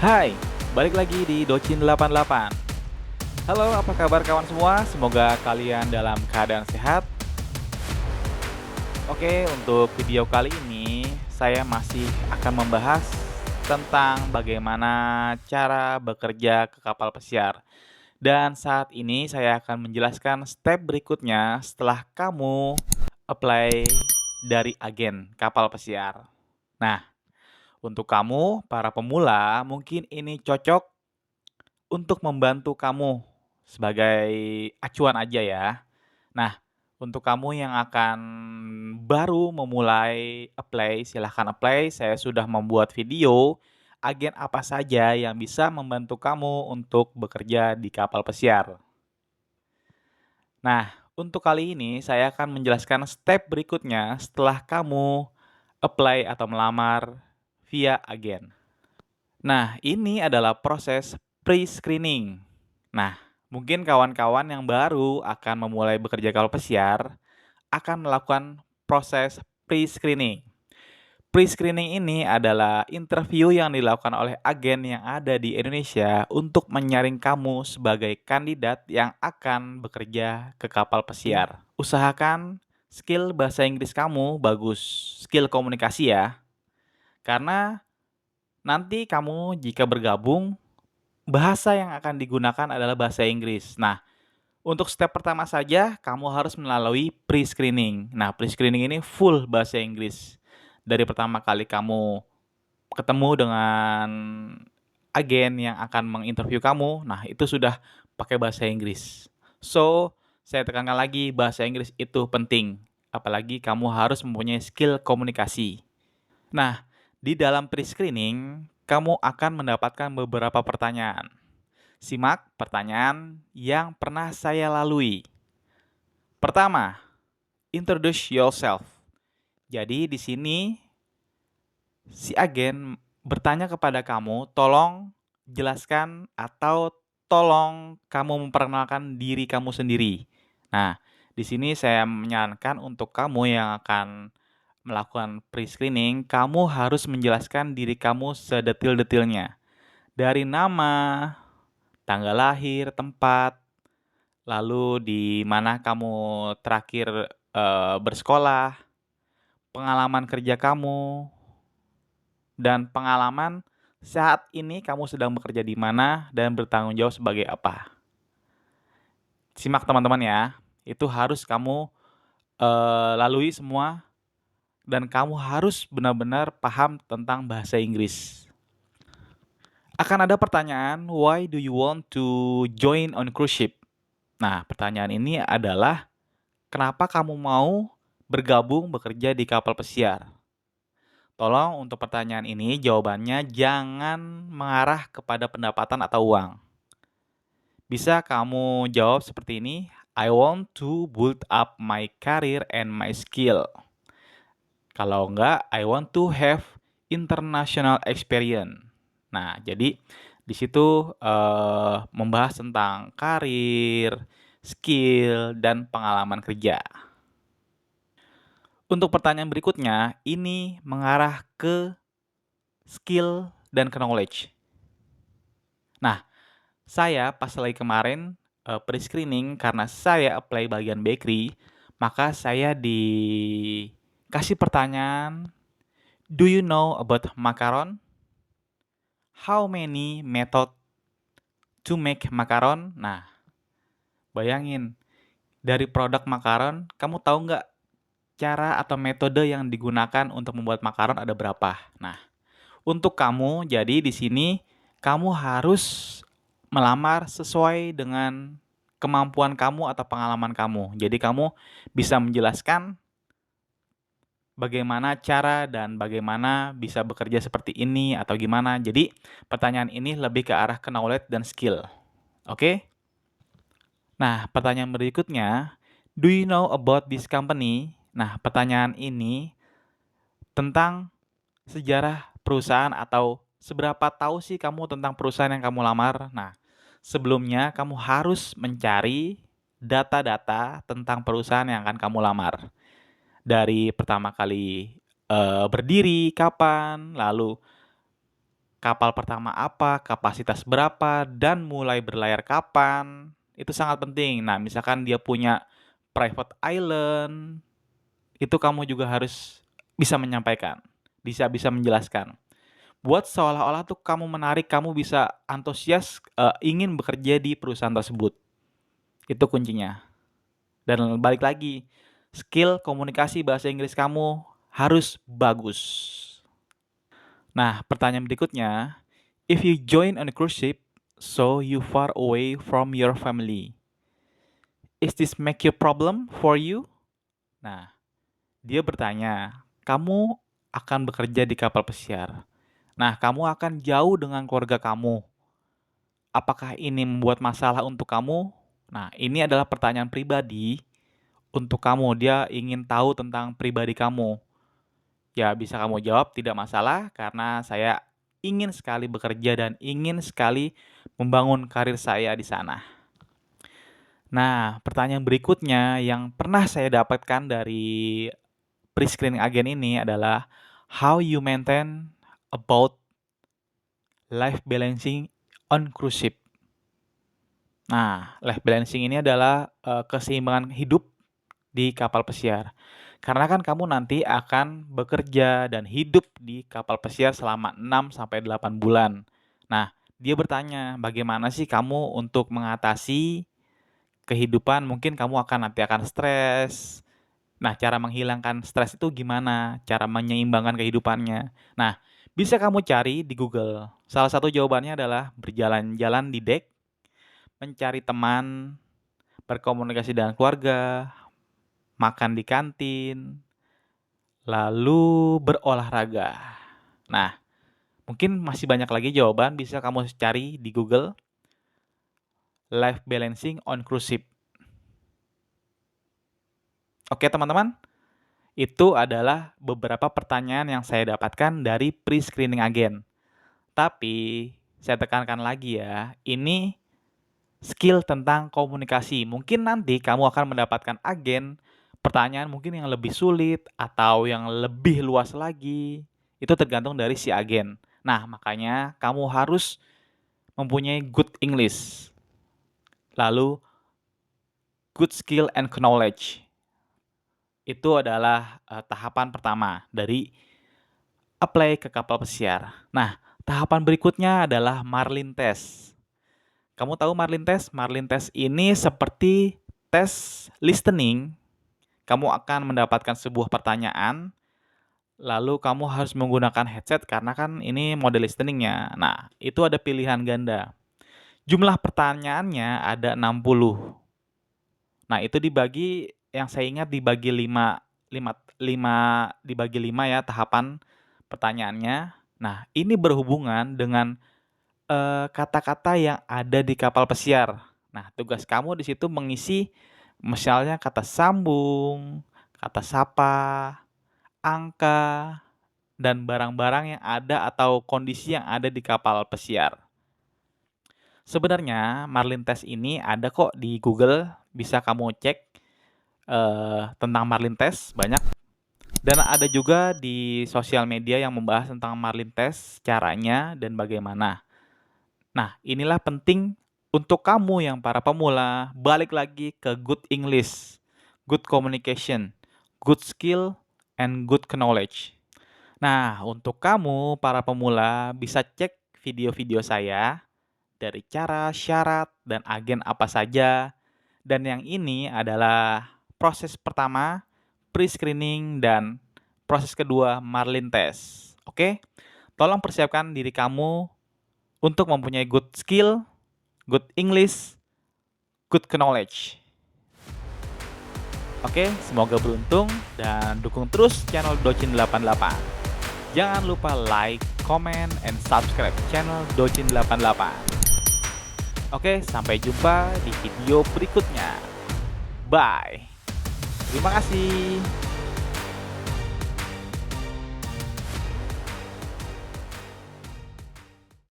Hai, balik lagi di Docin 88. Halo, apa kabar kawan semua? Semoga kalian dalam keadaan sehat. Oke, untuk video kali ini saya masih akan membahas tentang bagaimana cara bekerja ke kapal pesiar. Dan saat ini saya akan menjelaskan step berikutnya setelah kamu apply dari agen kapal pesiar. Nah, untuk kamu para pemula mungkin ini cocok untuk membantu kamu sebagai acuan aja ya. Nah, untuk kamu yang akan baru memulai apply, silahkan apply. Saya sudah membuat video agen apa saja yang bisa membantu kamu untuk bekerja di kapal pesiar. Nah, untuk kali ini saya akan menjelaskan step berikutnya setelah kamu apply atau melamar via agen. Nah, ini adalah proses pre-screening. Nah, mungkin kawan-kawan yang baru akan memulai bekerja kapal pesiar akan melakukan proses pre-screening. Pre-screening ini adalah interview yang dilakukan oleh agen yang ada di Indonesia untuk menyaring kamu sebagai kandidat yang akan bekerja ke kapal pesiar. Usahakan skill bahasa Inggris kamu bagus, skill komunikasi ya. Karena nanti kamu jika bergabung, bahasa yang akan digunakan adalah bahasa Inggris. Nah, untuk step pertama saja, kamu harus melalui pre-screening. Nah, pre-screening ini full bahasa Inggris. Dari pertama kali kamu ketemu dengan agen yang akan menginterview kamu, nah itu sudah pakai bahasa Inggris. So, saya tekankan lagi, bahasa Inggris itu penting. Apalagi kamu harus mempunyai skill komunikasi. Nah, di dalam pre-screening, kamu akan mendapatkan beberapa pertanyaan. Simak pertanyaan yang pernah saya lalui. Pertama, introduce yourself. Jadi di sini si agen bertanya kepada kamu, tolong jelaskan atau tolong kamu memperkenalkan diri kamu sendiri. Nah, di sini saya menyarankan untuk kamu yang akan melakukan pre-screening, kamu harus menjelaskan diri kamu sedetil-detilnya. Dari nama, tanggal lahir, tempat, lalu di mana kamu terakhir bersekolah, pengalaman kerja kamu, dan pengalaman saat ini kamu sedang bekerja di mana dan bertanggung jawab sebagai apa. Simak teman-teman ya, itu harus kamu lalui semua dan kamu harus benar-benar paham tentang bahasa Inggris. Akan ada pertanyaan, why do you want to join on cruise ship? Nah, pertanyaan ini adalah, kenapa kamu mau bergabung bekerja di kapal pesiar? Tolong untuk pertanyaan ini jawabannya jangan mengarah kepada pendapatan atau uang. Bisa kamu jawab seperti ini, I want to build up my career and my skill. Kalau enggak, I want to have international experience. Nah, jadi di situ membahas tentang karir, skill, dan pengalaman kerja. Untuk pertanyaan berikutnya, ini mengarah ke skill dan ke knowledge. Nah, saya pas lagi kemarin pre-screening karena saya apply bagian bakery, maka saya dikasih pertanyaan, do you know about macaron? How many method to make macaron? Nah, bayangin, dari produk makaron, kamu tahu nggak cara atau metode yang digunakan untuk membuat makaron ada berapa? Nah, untuk kamu, jadi di sini kamu harus melamar sesuai dengan kemampuan kamu atau pengalaman kamu. Jadi kamu bisa menjelaskan bagaimana cara dan bagaimana bisa bekerja seperti ini atau gimana. Jadi pertanyaan ini lebih ke arah ke knowledge dan skill. Oke? Nah, pertanyaan berikutnya, do you know about this company? Nah, pertanyaan ini tentang sejarah perusahaan atau seberapa tahu sih kamu tentang perusahaan yang kamu lamar. Nah, sebelumnya kamu harus mencari data-data tentang perusahaan yang akan kamu lamar. Dari pertama kali berdiri, kapan, lalu kapal pertama apa, kapasitas berapa, dan mulai berlayar kapan. Itu sangat penting. Nah, misalkan dia punya private island, itu kamu juga harus bisa menyampaikan, bisa menjelaskan. Buat seolah-olah tuh kamu menarik, kamu bisa antusias, ingin bekerja di perusahaan tersebut. Itu kuncinya. Dan balik lagi, skill komunikasi bahasa Inggris kamu harus bagus. Nah, pertanyaan berikutnya, if you join on a cruise ship, so you far away from your family, is this make you problem for you? Nah, dia bertanya, kamu akan bekerja di kapal pesiar. Nah, kamu akan jauh dengan keluarga kamu. Apakah ini membuat masalah untuk kamu? Nah, ini adalah pertanyaan pribadi untuk kamu. Dia ingin tahu tentang pribadi kamu. Ya, bisa kamu jawab tidak masalah karena saya ingin sekali bekerja dan ingin sekali membangun karir saya di sana. Nah, pertanyaan berikutnya yang pernah saya dapatkan dari pre-screening agen ini adalah how you maintain about life balancing on cruise ship. Nah, life balancing ini adalah keseimbangan hidup di kapal pesiar. Karena kan kamu nanti akan bekerja dan hidup di kapal pesiar selama 6-8 bulan. Nah, dia bertanya, bagaimana sih kamu untuk mengatasi kehidupan? Mungkin kamu nanti akan stres. Nah, cara menghilangkan stres itu gimana? Cara menyeimbangkan kehidupannya. Nah, bisa kamu cari di Google. Salah satu jawabannya adalah berjalan-jalan di dek, mencari teman, berkomunikasi dengan keluarga, makan di kantin, lalu berolahraga. Nah, mungkin masih banyak lagi jawaban, bisa kamu cari di Google, life balancing on cruise ship. Oke teman-teman, itu adalah beberapa pertanyaan yang saya dapatkan dari pre-screening agen. Tapi, saya tekankan lagi ya, ini skill tentang komunikasi. Mungkin nanti kamu akan mendapatkan agen pertanyaan mungkin yang lebih sulit atau yang lebih luas lagi. Itu tergantung dari si agen. Nah, makanya kamu harus mempunyai good English. Lalu good skill and knowledge. Itu adalah tahapan pertama dari apply ke kapal pesiar. Nah, tahapan berikutnya adalah Marlin Test. Kamu tahu Marlin Test? Marlin Test ini seperti tes listening. Kamu akan mendapatkan sebuah pertanyaan, lalu kamu harus menggunakan headset karena kan ini model listeningnya. Nah, itu ada pilihan ganda. Jumlah pertanyaannya ada 60. Nah, itu dibagi, yang saya ingat dibagi 5 ya tahapan pertanyaannya. Nah, ini berhubungan dengan kata-kata yang ada di kapal pesiar. Nah, tugas kamu di situ mengisi misalnya kata sambung, kata sapa, angka, dan barang-barang yang ada atau kondisi yang ada di kapal pesiar. Sebenarnya Marlin Test ini ada kok di Google, bisa kamu cek tentang Marlin Test, banyak. Dan ada juga di sosial media yang membahas tentang Marlin Test, caranya dan bagaimana. Nah, inilah penting untuk kamu yang para pemula, balik lagi ke good English, good communication, good skill, and good knowledge. Nah, untuk kamu para pemula bisa cek video-video saya dari cara, syarat, dan agen apa saja. Dan yang ini adalah proses pertama, pre-screening, dan proses kedua, Marlin Test. Oke? Tolong persiapkan diri kamu untuk mempunyai good skill, good English, good knowledge. Oke, semoga beruntung dan dukung terus channel Docin88. Jangan lupa like, comment, and subscribe channel Docin88. Oke, sampai jumpa di video berikutnya. Bye. Terima kasih.